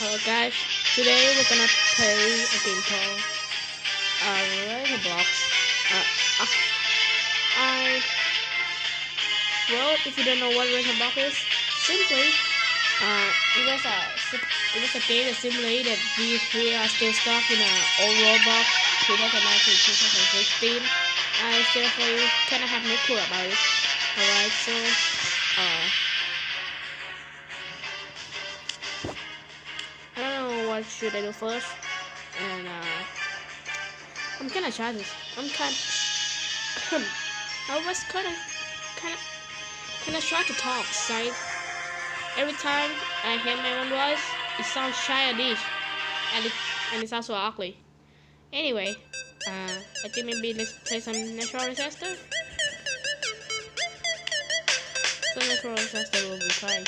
Hello guys, today we're gonna play a game called retroblox. Uh, uh, I well, if you don't know what retroblox is, simply it was a game that simulated we are still stuck in a old Roblox 2019-2016. I seriously kind of have no clue about it. Alright, so uh, I don't know what should I do first, and I'm kind of shy. I'm kind. I was kind of, kind of try to talk. Right? Every time I hear my own voice, it sounds childish, and it sounds so ugly. Anyway, I think maybe let's play some natural disaster. So natural disaster will be fine.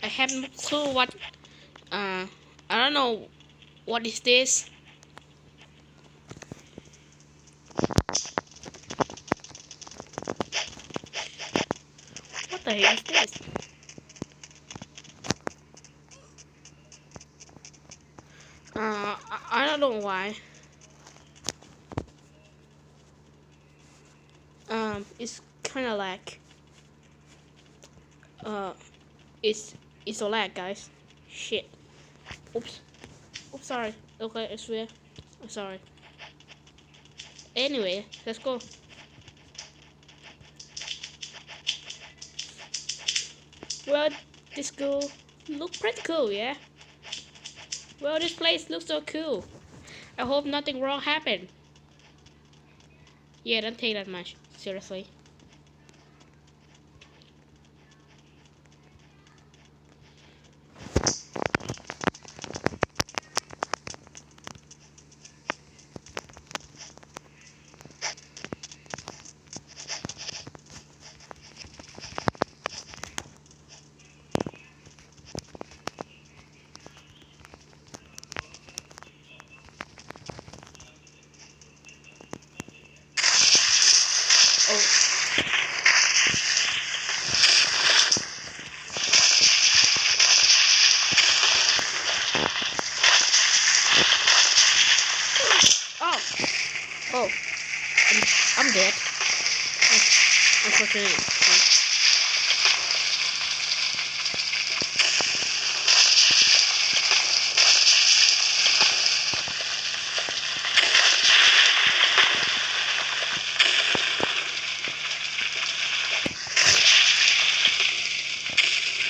I have no clue what. I don't know what is this. What the hell is this? I don't know why. It's kind of like uh, it's a lag, guys. Shit. Oops. Oops. Sorry. Okay, I swear. I'm sorry. Anyway, let's go. Well, this school look pretty cool, yeah. Well, this place looks so cool. I hope nothing wrong happened. Yeah, don't take that much seriously. Oh, oh, oh! I'm dead. Oh, unfortunately.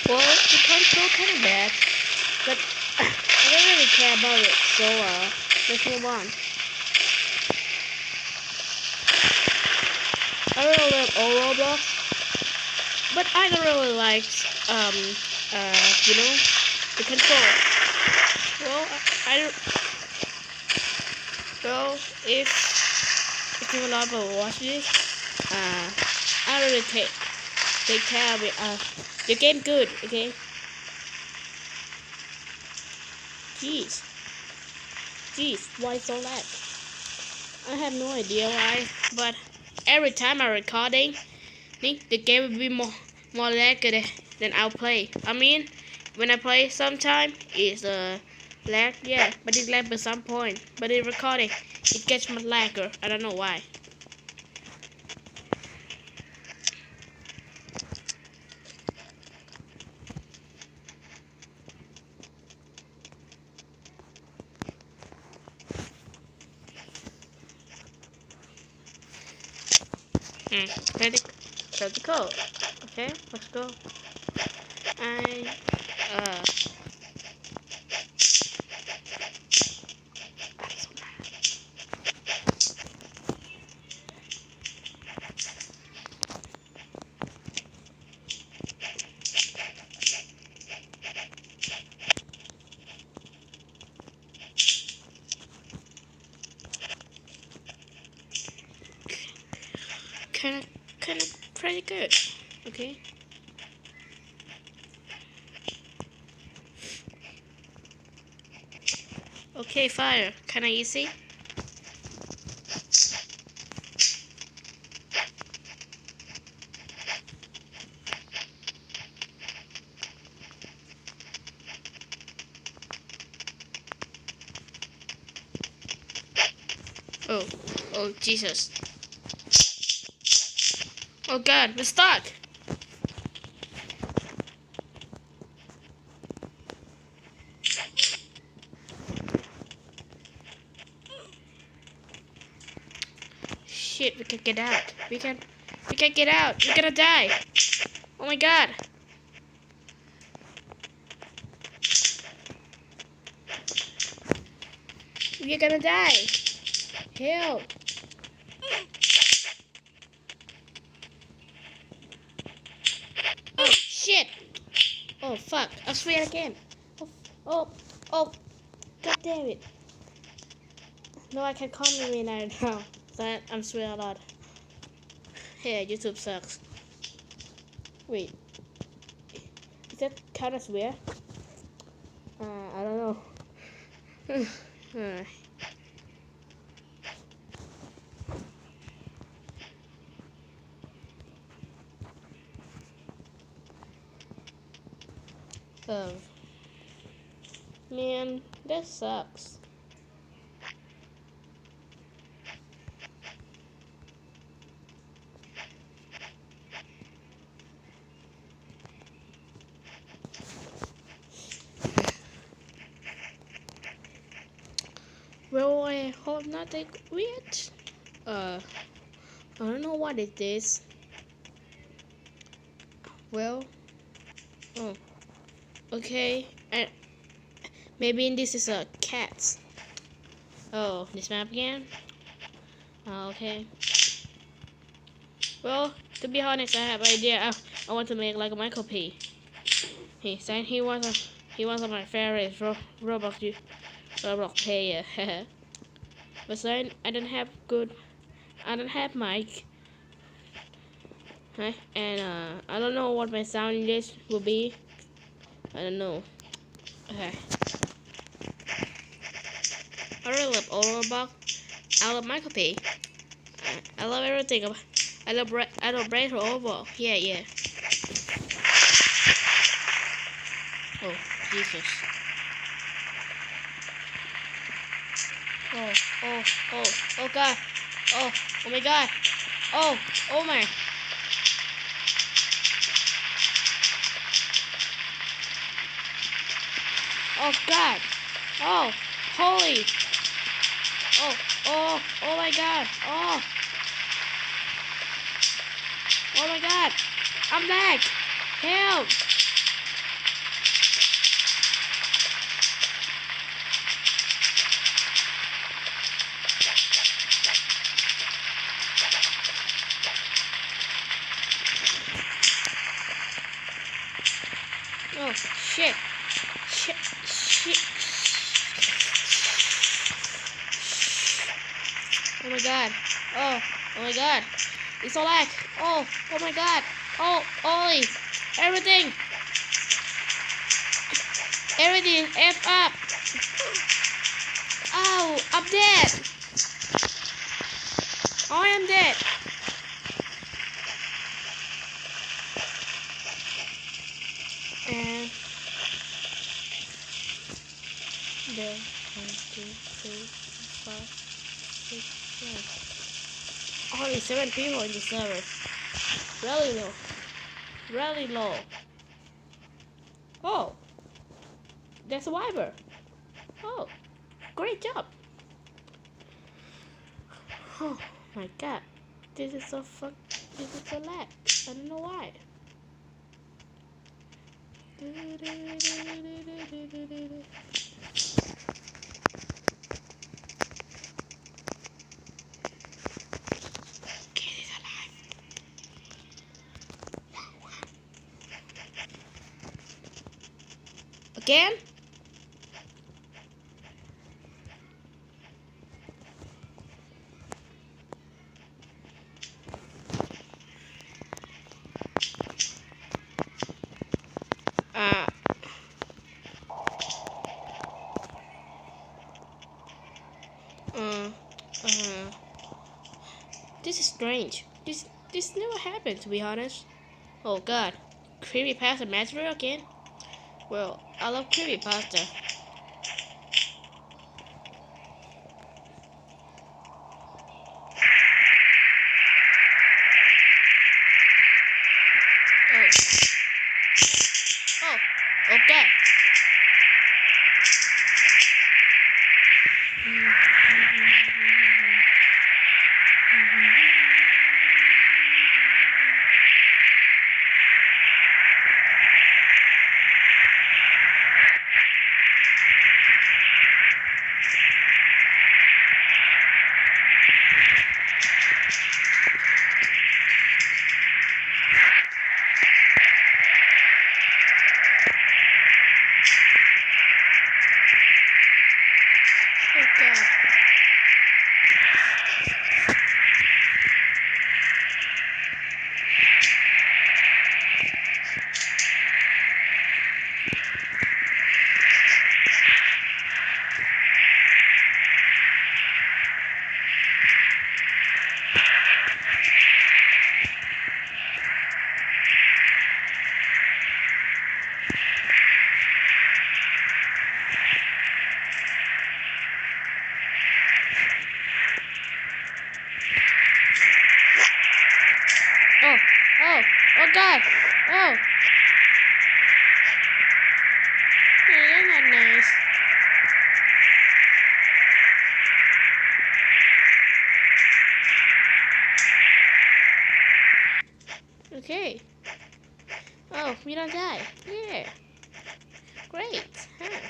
Well, the control kind of bad, but I don't really care about it. So let's move on. I really love all Roblox, but I don't really like you know, the control. Well, I don't. Well, if you love watch this, I really take care of it. The game good, okay? Jeez, jeez, why so lag? I have no idea why, but every time I'm recording, the game will be more lag than I'll play. I mean, when I play, sometime it's lag, yeah, but it lag at some point. But in recording, it gets much lagger. I don't know why. Pretty cool. Okay, let's go. I uh. pretty good. Okay. Okay, fire. Kinda easy. Oh, oh Jesus. Oh God, we're stuck. Shit, we can get out. We can get out. We're gonna die. Oh my God. We're gonna die. Help. Oh shit. Oh fuck. I'll swear again. Oh, oh, oh. God damn it. No, I can comment me now. That I'm swearing a lot. Hey, YouTube sucks. Wait, is that count as swear? I don't know. Oh, man, that sucks. Well, I hope nothing weird. I don't know what it is. Well, oh, okay. Maybe this is a cat. Oh, this map again? Oh, okay. Well, to be honest, I have an idea. I want to make like a Michael P. He said he was one of my favorite Roblox player. But then I don't have mic. Huh? And I don't know what my sound in this will be. I don't know. Okay. I really love Roblox. I love Michael P. I love everything. I love retro Roblox. Yeah. Oh, Jesus. Oh God. Oh my God. Oh my. Oh God. Oh, holy. Oh my God. Oh my God. I'm back. Help. Oh, shit. Oh my God. Oh my God. It's so lag. Oh my God. Oh, Ollie. Everything F up. Oh, I'm dead. I am dead. And there, 1, 2, 3, 4, 5, 6, 7. Only 7 people in the server. Really low. Oh, there's a Viber. Oh, great job. Oh my God, this is so lag. I don't know why. Again? Uh, uh, uh, this is strange. This never happened, to be honest. Oh God, creepypasta material again? Well, I love creepypasta. Oh, oh, okay. Oh God. Oh, oh, oh God. Oh, that's not nice. Okay. Oh, we don't die. Yeah. Great. Huh.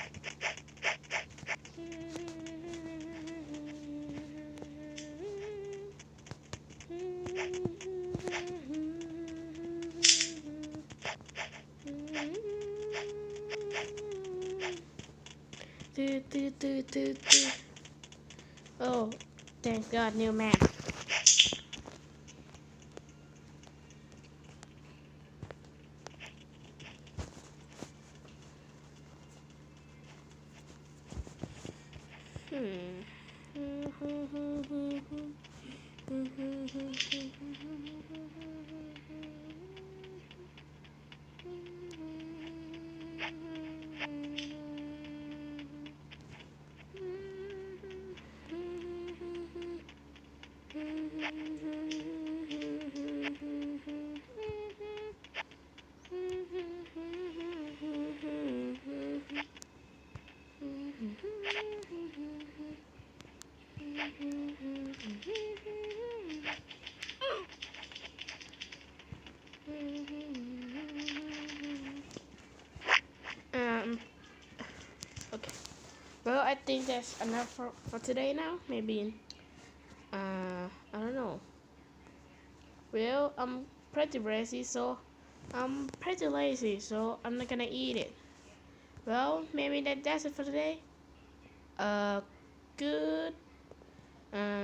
Oh, thank God, new map. Hmm. Um. Okay. Well, I think that's enough for today now. Maybe. I don't know. Well, I'm pretty lazy, so I'm not gonna eat it. Well, maybe that's it for today. Uh, good. Uh,